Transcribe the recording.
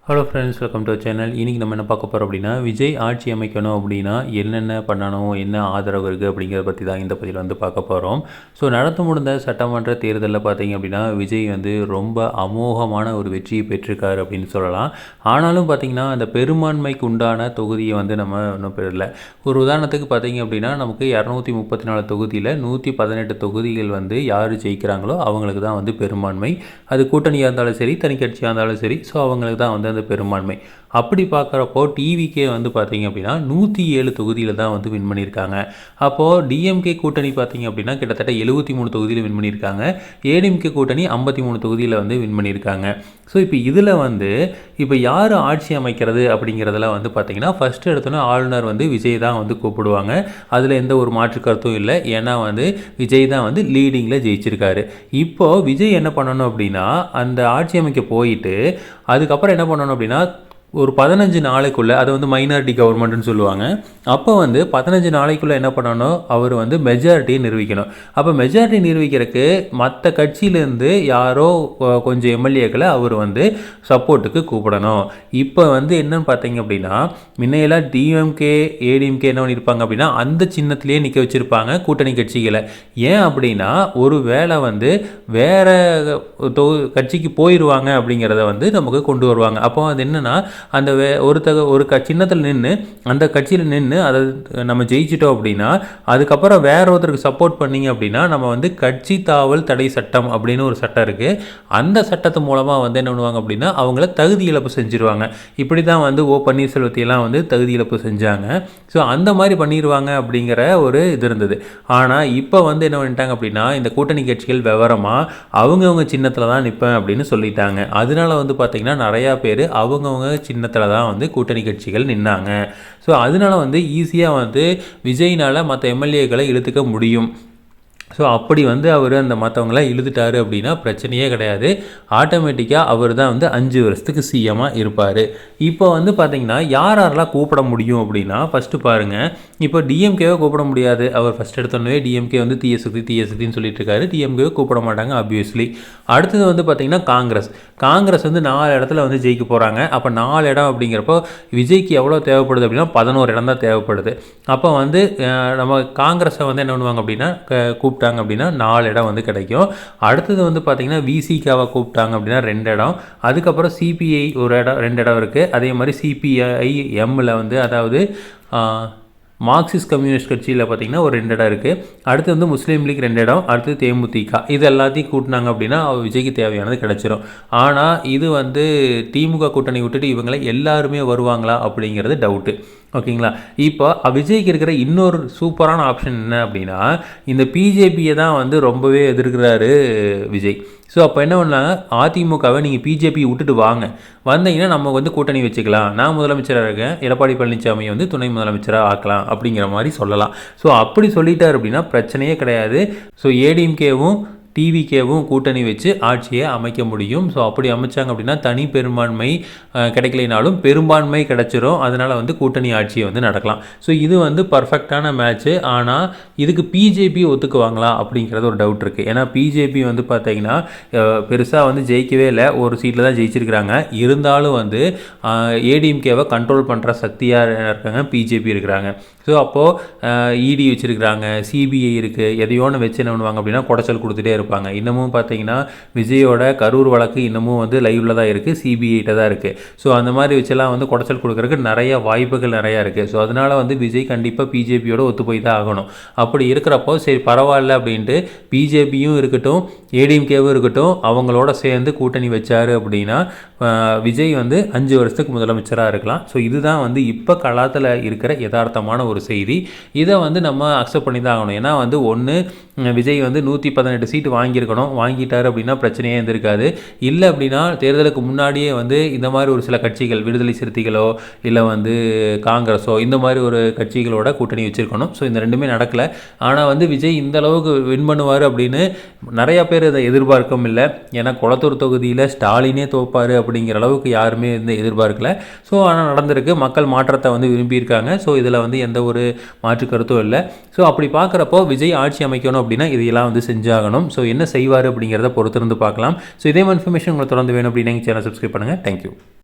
Hello friends, welcome to channel. இன்றைக்கி நம்ம என்ன பார்க்க போகிறோம் அப்படின்னா, விஜய் ஆட்சி அமைக்கணும் அப்படின்னா என்னென்ன பண்ணணும், என்ன ஆதரவு இருக்குது அப்படிங்கிறத பற்றி தான் இந்த பதிவில் வந்து பார்க்க போகிறோம். ஸோ நடந்து முடிந்த சட்டமன்ற தேர்தலில் பார்த்தீங்க அப்படின்னா, விஜய் வந்து ரொம்ப அமோகமான ஒரு வெற்றியை பெற்றிருக்காரு அப்படின்னு சொல்லலாம். ஆனாலும் பார்த்திங்கன்னா, அந்த பெரும்பான்மைக்கு உண்டான தொகுதியை வந்து நம்ம இன்னும் பெறல. ஒரு உதாரணத்துக்கு பார்த்தீங்க அப்படின்னா, நமக்கு 234 தொகுதியில் 118 தொகுதிகள் வந்து யார் ஜெயிக்கிறாங்களோ அவங்களுக்கு தான் வந்து பெரும்பான்மை. அது கூட்டணியாக இருந்தாலும் சரி, தனி கட்சியாக இருந்தாலும் சரி, ஸோ அவங்களுக்கு தான் வந்து அந்த பெரும்பான்மை. அப்படி பார்க்குறப்போ டிவிகே வந்து பார்த்திங்க அப்படின்னா 107 தொகுதியில் தான் வந்து வின் பண்ணியிருக்காங்க. அப்போது டிஎம்கே கூட்டணி பார்த்திங்க அப்படின்னா கிட்டத்தட்ட 73 தொகுதியில் வின் பண்ணியிருக்காங்க. ஏடிஎம்கே கூட்டணி 53 தொகுதியில் வந்து வின் பண்ணியிருக்காங்க. ஸோ இப்போ இதில் வந்து இப்போ யார் ஆட்சி அமைக்கிறது அப்படிங்கிறதெல்லாம் வந்து பார்த்திங்கன்னா, ஃபஸ்ட்டு எடுத்தோன்னே ஆளுநர் வந்து விஜய் தான் வந்து கூப்பிடுவாங்க. அதில் எந்த ஒரு மாற்று கருத்தும் இல்லை. ஏன்னா வந்து விஜய் தான் வந்து லீடிங்கில் ஜெயிச்சிருக்காரு. இப்போது விஜய் என்ன பண்ணணும் அப்படின்னா, அந்த ஆட்சி அமைக்க போயிட்டு அதுக்கப்புறம் என்ன பண்ணணும் அப்படின்னா, ஒரு 15 நாளைக்குள்ளே, அதை வந்து மைனாரிட்டி கவர்மெண்ட்டுன்னு சொல்லுவாங்க. அப்போ வந்து 15 நாளைக்குள்ளே என்ன பண்ணணும், அவர் வந்து மெஜாரிட்டியை நிரூபிக்கணும். அப்போ மெஜாரிட்டி நிரூபிக்கிறதுக்கு மற்ற கட்சியிலேருந்து யாரோ கொஞ்சம் எம்எல்ஏக்களை அவர் வந்து சப்போர்ட்டுக்கு கூப்பிடணும். இப்போ வந்து என்னன்னு பார்த்தீங்க அப்படின்னா, முன்னையெல்லாம் டிஎம்கே ஏடிஎம்கே என்ன பண்ணியிருப்பாங்க அப்படின்னா, அந்த சின்னத்திலேயே நிற்க வச்சுருப்பாங்க கூட்டணி கட்சிகளை. ஏன் அப்படின்னா, ஒரு வேளை வந்து வேறு கட்சிக்கு போயிடுவாங்க அப்படிங்கிறத வந்து நமக்கு கொண்டு வருவாங்க. அப்போ அது என்னென்னா, அந்த ஒரு சின்னத்தில் நின்று அந்த கட்சியில் நின்று அதை நம்ம ஜெயிச்சிட்டோம் அப்படின்னா, அதுக்கப்புறம் வேற ஒருத்தருக்கு சப்போர்ட் பண்ணிங்க அப்படின்னா, நம்ம வந்து கட்சி தாவல் தடை சட்டம் அப்படின்னு ஒரு சட்டம் இருக்குது. அந்த சட்டத்து மூலமாக வந்து என்ன பண்ணுவாங்க அப்படின்னா, அவங்கள தகுதி இழப்பு செஞ்சுருவாங்க. இப்படி தான் வந்து பன்னீர்செல்வத்தையெல்லாம் வந்து தகுதி இழப்பு செஞ்சாங்க. ஸோ அந்த மாதிரி பண்ணிடுவாங்க அப்படிங்கிற ஒரு இது இருந்தது. ஆனால் இப்போ வந்து என்ன பண்ணிட்டாங்க அப்படின்னா, இந்த கூட்டணி கட்சிகள் விவரமாக அவங்கவுங்க சின்னத்தில் தான் நிற்பேன் அப்படின்னு சொல்லிட்டாங்க. அதனால வந்து பார்த்திங்கன்னா, நிறையா பேர் அவங்கவுங்க சின்னத்தில் தான் வந்து கூட்டணி கட்சிகள் நின்னாங்க. ஸோ அதனால வந்து ஈஸியாக வந்து விஜய்னால் மற்ற எம்எல்ஏக்களை இழுத்துக்க முடியும். ஸோ அப்படி வந்து அவர் அந்த மற்றவங்களாம் இழுத்துட்டார் அப்படின்னா பிரச்சனையே கிடையாது. ஆட்டோமேட்டிக்காக அவர் தான் வந்து 5 வருஷத்துக்கு சிஎம்மாக இருப்பார். இப்போ வந்து பார்த்திங்கன்னா, யாரெல்லாம் கூப்பிட முடியும் அப்படின்னா, ஃபஸ்ட்டு பாருங்கள், இப்போ டிஎம்கேவை கூப்பிட முடியாது. அவர் ஃபஸ்ட் எடுத்தோன்னே டிஎம்கே வந்து தீயசக்தின்னு சொல்லிட்டு இருக்காரு. டிஎம்கேவை கூப்பிட மாட்டாங்க ஆப்வியஸ்லி. அடுத்தது வந்து பார்த்திங்கன்னா காங்கிரஸ் வந்து 4 இடத்துல வந்து ஜெயிக்க போகிறாங்க. அப்போ 4 இடம் அப்படிங்கிறப்போ விஜய்க்கு எவ்வளோ தேவைப்படுது அப்படின்னா 11 இடம் தான் தேவைப்படுது. அப்போ வந்து நம்ம காங்கிரஸை வந்து என்ன பண்ணுவாங்க அப்படின்னா, கூப்பிட்டாங்க அப்படின்னா 4 இடம் வந்து கிடைக்கும். அடுத்தது வந்து பார்த்திங்கன்னா விசிகாவை கூப்பிட்டாங்க அப்படின்னா 2 இடம். அதுக்கப்புறம் சிபிஐ ஒரு இடம், 2 இடம் இருக்குது. அதே மாதிரி சிபிஐ எம்மில் வந்து, அதாவது மார்க்சிஸ்ட் கம்யூனிஸ்ட் கட்சியில் பார்த்திங்கன்னா ஒரு 2 இடம் இருக்குது. அடுத்து வந்து முஸ்லீம் லீக் 2 இடம். அடுத்து தேமுதிக. இது எல்லாத்தையும் கூட்டினாங்க அப்படின்னா விஜய்க்கு தேவையானது கிடச்சிரும். ஆனால் இது வந்து திமுக கூட்டணி விட்டுட்டு இவங்களை எல்லாருமே வருவாங்களா அப்படிங்கிறது டவுட்டு. ஓகேங்களா? இப்போ விஜய்க்கு இருக்கிற இன்னொரு சூப்பரான ஆப்ஷன் என்ன அப்படின்னா, இந்த பிஜேபியை தான் வந்து ரொம்பவே எதிர்க்கிறாரு விஜய். ஸோ அப்போ என்ன பண்ணாங்க, அதிமுகவை நீங்கள் பிஜேபி விட்டுட்டு வாங்க, வந்தீங்கன்னா நம்ம வந்து கூட்டணி வச்சுக்கலாம், நான் முதலமைச்சராக இருக்கேன், எடப்பாடி பழனிசாமியை வந்து துணை முதலமைச்சராக ஆக்கலாம் அப்படிங்கிற மாதிரி சொல்லலாம். ஸோ அப்படி சொல்லிட்டார் அப்படின்னா பிரச்சனையே கிடையாது. ஸோ ஏடிஎம்கேவும் டிவிகேவும் கூட்டணி வச்சு ஆட்சியை அமைக்க முடியும். ஸோ அப்படி அமைச்சாங்க அப்படின்னா தனி பெரும்பான்மை கிடைக்கலைனாலும் பெரும்பான்மை கிடச்சிரும். அதனால் வந்து கூட்டணி ஆட்சியை வந்து நடக்கலாம். ஸோ இது வந்து பர்ஃபெக்டான மேட்ச்சு. ஆனால் இதுக்கு பிஜேபி ஒத்துக்குவாங்களா அப்படிங்கிறது ஒரு டவுட் இருக்குது. ஏன்னா பிஜேபி வந்து பார்த்திங்கன்னா பெருசாக வந்து ஜெயிக்கவே இல்லை, ஒரு சீட்டில் தான் ஜெயிச்சிருக்கிறாங்க. இருந்தாலும் வந்து ஏடிஎம்கேவை கண்ட்ரோல் பண்ணுற சக்தியாக இருக்காங்க பிஜேபி இருக்கிறாங்க. ஸோ அப்போது இடி வச்சுருக்கிறாங்க, சிபிஐ இருக்குது. எதையோன்னு வச்சு என்ன பண்ணுவாங்க அப்படின்னா குடைச்சல் கொடுத்துட்டே இருப்பாங்க. இன்னமும் பார்த்தீங்கன்னா விஜயோட கரூர் வழக்கு இன்னமும் வந்து லைவில் தான் இருக்குது, சிபிஐட்ட தான் இருக்குது. ஸோ அந்த மாதிரி வச்செல்லாம் வந்து குடைச்சல் கொடுக்குறதுக்கு நிறைய வாய்ப்புகள் நிறையா இருக்குது. ஸோ அதனால் வந்து விஜய் கண்டிப்பாக பிஜேபியோட ஒத்து போய் தான் ஆகணும். அப்படி இருக்கிறப்போ சரி பரவாயில்ல அப்படின்ட்டு பிஜேபியும் இருக்கட்டும், ஏடிஎம்கேவும் இருக்கட்டும், அவங்களோட சேர்ந்து கூட்டணி வச்சார் அப்படின்னா விஜய் வந்து 5 வருஷத்துக்கு முதலமைச்சராக இருக்கலாம். ஸோ இதுதான் வந்து இப்போ களத்தில் இருக்கிற யதார்த்தமான ஒரு செய்தி. இதை வந்து நம்ம அக்செப்ட் பண்ணி தான் ஆகணும். ஏன்னா வந்து ஒன்று விஜய் வந்து 118 சீட்டு வாங்கியிருக்கணும், வாங்கிட்டார் அப்படின்னா பிரச்சனையே இருந்திருக்காது. இல்லை அப்படின்னா தேர்தலுக்கு முன்னாடியே வந்து இந்த மாதிரி ஒரு சில கட்சிகள், விடுதலை சிறுத்தைகளோ இல்லை வந்து காங்கிரஸோ, இந்த மாதிரி ஒரு கட்சிகளோட கூட்டணி வச்சுருக்கணும். ஸோ இந்த ரெண்டுமே நடக்கலை. ஆனால் வந்து விஜய் இந்த அளவுக்கு வின் பண்ணுவார் அப்படின்னு நிறையா பேர் இதை எதிர்பார்க்கவும் இல்லை. ஏன்னா குளத்தூர் தொகுதியில் ஸ்டாலினே தோப்பார் அப்படிங்கிற அளவுக்கு யாருமே வந்து எதிர்பார்க்கல. ஸோ ஆனால் நடந்திருக்கு. மக்கள் மாற்றத்தை வந்து விரும்பியிருக்காங்க. ஸோ இதில் வந்து எந்த ஒரு மாற்று கருத்தும் இல்லை. ஸோ அப்படி பார்க்குறப்போ விஜய் ஆட்சி அமைக்கணும் அப்படின்னா இதையெல்லாம் வந்து செஞ்சாகணும். ஸோ என்ன செய்வார் அப்படிங்கிறத பொறுத்திருந்து பார்க்கலாம். ஸோ இதே மாதிரி இன்ஃபர்மேஷன் உங்களுக்கு தொடர்ந்து வேணும் அப்படின்னா எங்கள் சேனல் சப்ஸ்கிரைப் பண்ணுங்கள். தேங்க்யூ.